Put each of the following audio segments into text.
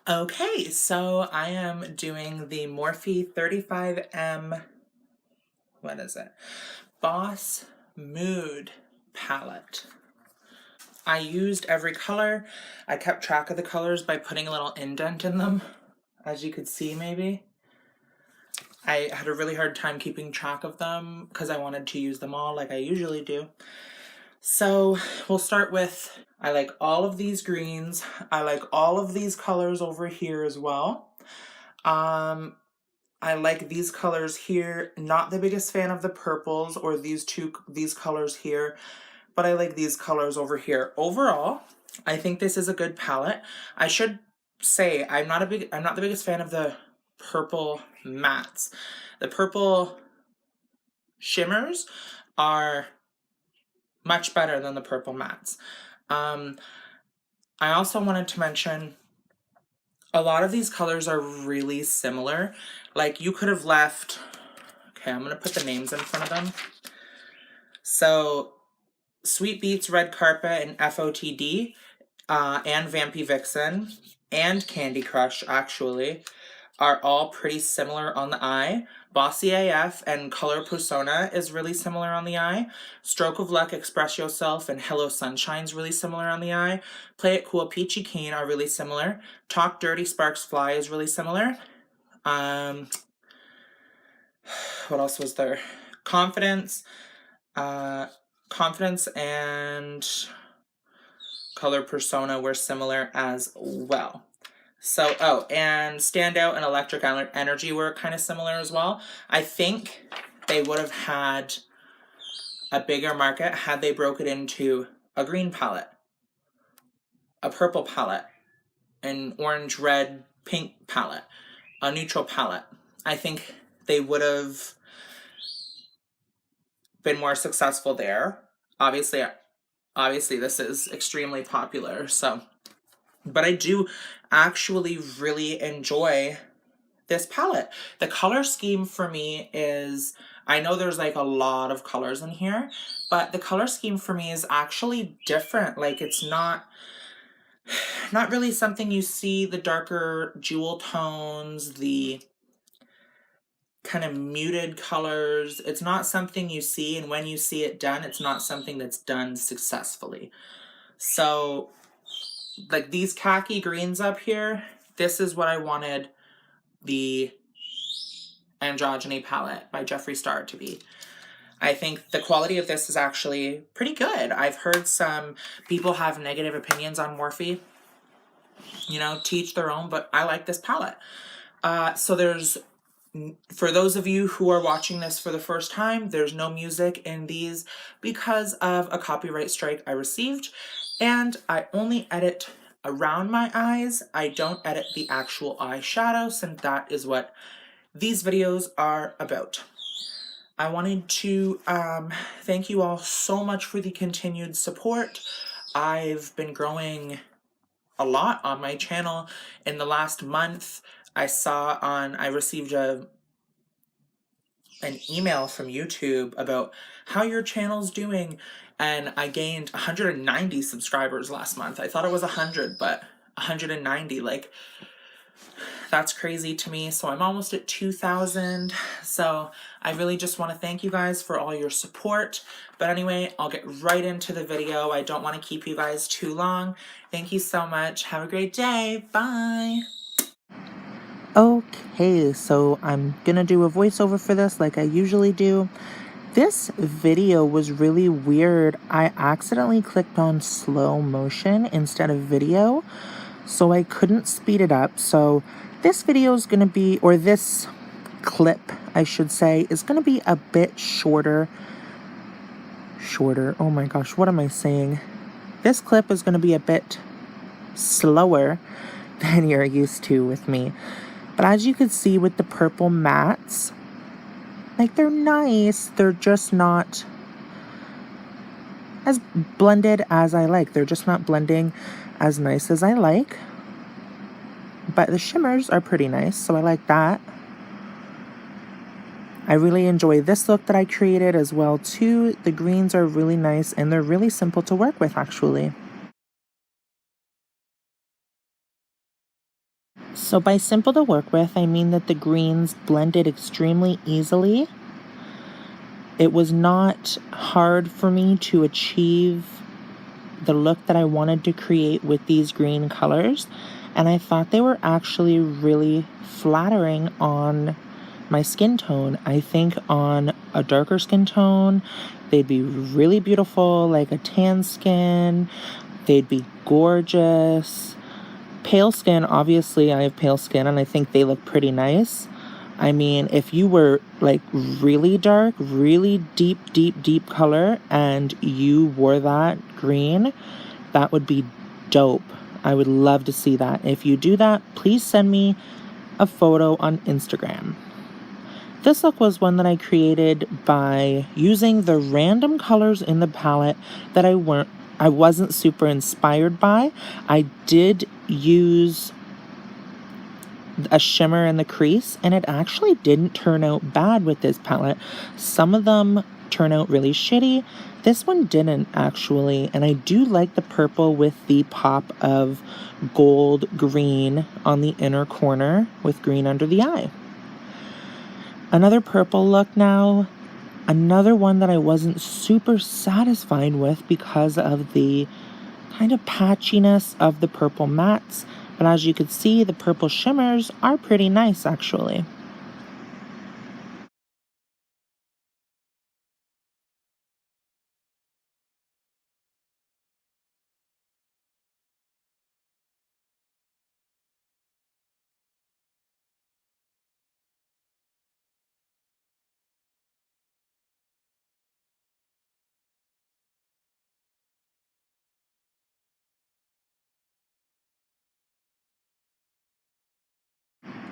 Okay, so I am doing the Morphe 35M, what is it? Boss Mood palette. I used every color. I kept track of the colors by putting a little indent in them, as you could see maybe. I had a really hard time keeping track of them because I wanted to use them all like I usually do. So we'll start with, I like all of these greens. I like all of these colors over here as well. I like these colors here. Not the biggest fan of the purples or these colors here, but I like these colors over here. Overall, I think this is a good palette. I should say I'm not the biggest fan of the purple mattes. The purple shimmers are much better than the purple mattes. I also wanted to mention a lot of these colors are really similar. Like you could have left, okay, I'm going to put the names in front of them. So Sweet Beats, Red Carpet, and FOTD, and Vampy Vixen, and Candy Crush, actually, are all pretty similar on the eye. Bossy AF and Color Persona is really similar on the eye. Stroke of Luck, Express Yourself, and Hello Sunshine's really similar on the eye. Play It Cool, Peachy Keen are really similar. Talk Dirty, Sparks Fly is really similar. What else was there? Confidence and Color Persona were similar as well. So, oh, and Standout and Electric Energy were kind of similar as well. I think they would have had a bigger market had they broke it into a green palette, a purple palette, an orange, red, pink palette, a neutral palette. I think they would have been more successful there. Obviously this is extremely popular, so... But I do actually really enjoy this palette. The color scheme for me is, I know there's like a lot of colors in here, but the color scheme for me is actually different. Like it's not really something you see, the darker jewel tones, the kind of muted colors. It's not something you see, and when you see it done, it's not something that's done successfully. So like these khaki greens up here, this is what I wanted the Androgyny palette by Jeffree Star to be. I think the quality of this is actually pretty good. I've heard some people have negative opinions on Morphe. You know, teach their own, but I like this palette. So there's, for those of you who are watching this for the first time, there's no music in these because of a copyright strike I received. And I only edit around my eyes. I don't edit the actual eyeshadow, since that is what these videos are about. I wanted to thank you all so much for the continued support. I've been growing a lot on my channel. In the last month, I received an email from YouTube about how your channel's doing, and I gained 190 subscribers last month. I thought it was 100, but 190, like, that's crazy to me. So I'm almost at 2,000. So I really just want to thank you guys for all your support. But anyway, I'll get right into the video. I don't want to keep you guys too long. Thank you so much. Have a great day. Bye. Okay, so I'm gonna do a voiceover for this like I usually do. This video was really weird. I accidentally clicked on slow motion instead of video, so I couldn't speed it up. So this video is gonna be, or this clip, I should say, is gonna be a bit shorter. Oh my gosh, what am I saying? This clip is gonna be a bit slower than you're used to with me. But as you can see with the purple mattes, like, they're nice. They're just not as blended as I like. They're just not blending as nice as I like. But the shimmers are pretty nice, so I like that. I really enjoy this look that I created as well, too. The greens are really nice, and they're really simple to work with, actually. So by simple to work with, I mean that the greens blended extremely easily. It was not hard for me to achieve the look that I wanted to create with these green colors, and I thought they were actually really flattering on my skin tone. I think on a darker skin tone, they'd be really beautiful, like a tan skin. They'd be gorgeous. Pale skin, obviously I have pale skin and I think they look pretty nice. I mean, if you were like really dark, really deep color and you wore that green, that would be dope. I would love to see that. If you do that, please send me a photo on Instagram. This look was one that I created by using the random colors in the palette that I wasn't super inspired by. I did use a shimmer in the crease, and it actually didn't turn out bad with this palette. Some of them turn out really shitty. This one didn't actually, and I do like the purple with the pop of gold green on the inner corner with green under the eye. Another purple look now. Another one that I wasn't super satisfied with because of the kind of patchiness of the purple mattes. But as you can see, the purple shimmers are pretty nice actually.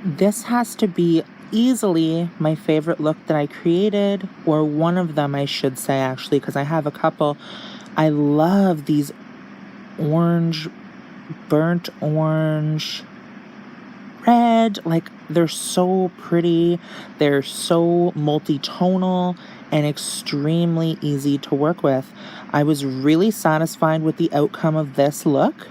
This has to be easily my favorite look that I created, or one of them I should say actually, because I have a couple. I love these orange, burnt orange, red, like they're so pretty. They're so multi-tonal and extremely easy to work with. I was really satisfied with the outcome of this look.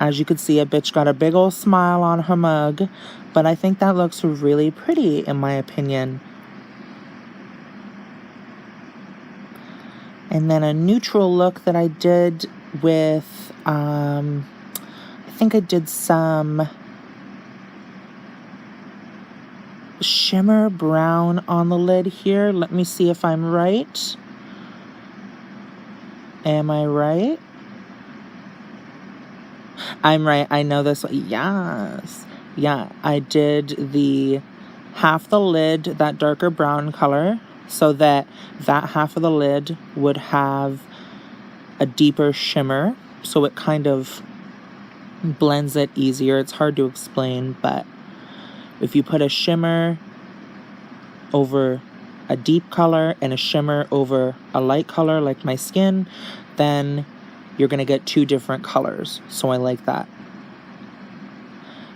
As you can see, a bitch got a big old smile on her mug, but I think that looks really pretty in my opinion. And then a neutral look that I did with, I think I did some shimmer brown on the lid here. Let me see if I'm right. Am I right? I'm right. I know this one. Yes. Yeah, I did the half the lid, that darker brown color, so that half of the lid would have a deeper shimmer, so it kind of blends it easier. It's hard to explain, but if you put a shimmer over a deep color and a shimmer over a light color like my skin, then you're going to get two different colors. So I like that.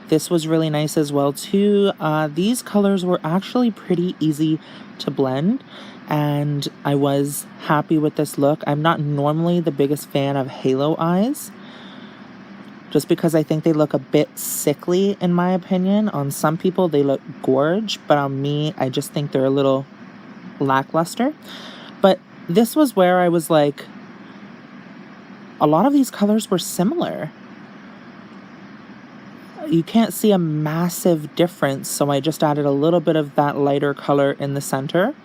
This was really nice as well too. These colors were actually pretty easy to blend, and I was happy with this look. I'm not normally the biggest fan of halo eyes, just because I think they look a bit sickly in my opinion. On some people they look gorge, but on me I just think they're a little lackluster. But this was where I was like, a lot of these colors were similar. You can't see a massive difference, so I just added a little bit of that lighter color in the center.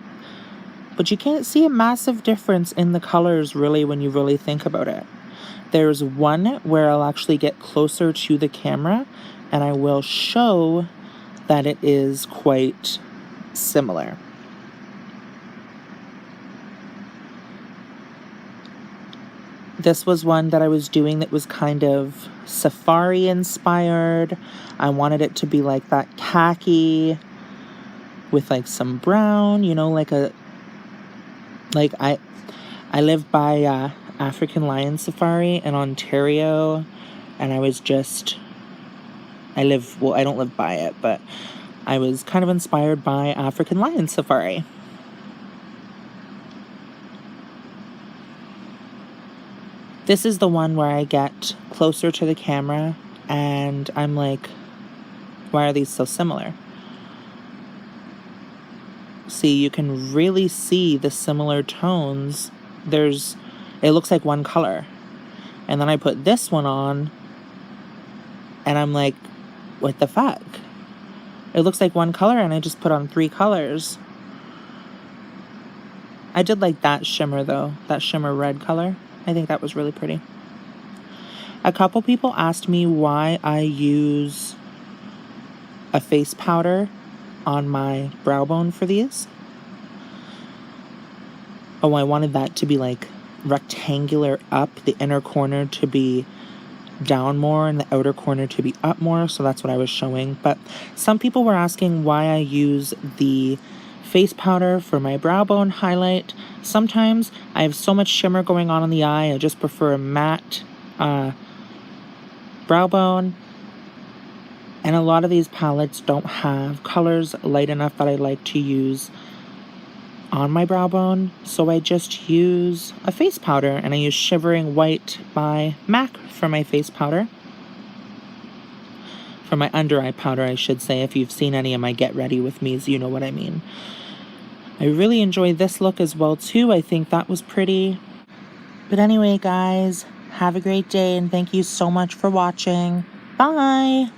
But you can't see a massive difference in the colors really when you really think about it. There's one where I'll actually get closer to the camera and I will show that it is quite similar. This was one that I was doing that was kind of safari inspired. I wanted it to be like that khaki with like some brown, you know, like I live by African Lion Safari in Ontario, and I don't live by it, but I was kind of inspired by African Lion Safari. This is the one where I get closer to the camera and I'm like, why are these so similar? See, you can really see the similar tones. It looks like one color. And then I put this one on, and I'm like, what the fuck? It looks like one color, and I just put on 3 colors. I did like that shimmer, though. That shimmer red color. I think that was really pretty. A couple people asked me why I use a face powder on my brow bone for these. Oh, I wanted that to be like rectangular up, the inner corner to be down more and the outer corner to be up more, so that's what I was showing. But some people were asking why I use the face powder for my brow bone highlight. Sometimes I have so much shimmer going on in the eye, I just prefer a matte brow bone. And a lot of these palettes don't have colors light enough that I like to use on my brow bone, so I just use a face powder, and I use Shivering White by MAC for my face powder. For my under eye powder, I should say. If you've seen any of my Get Ready With Me's, you know what I mean. I really enjoy this look as well too. I think that was pretty. But anyway, guys, have a great day, and thank you so much for watching. Bye!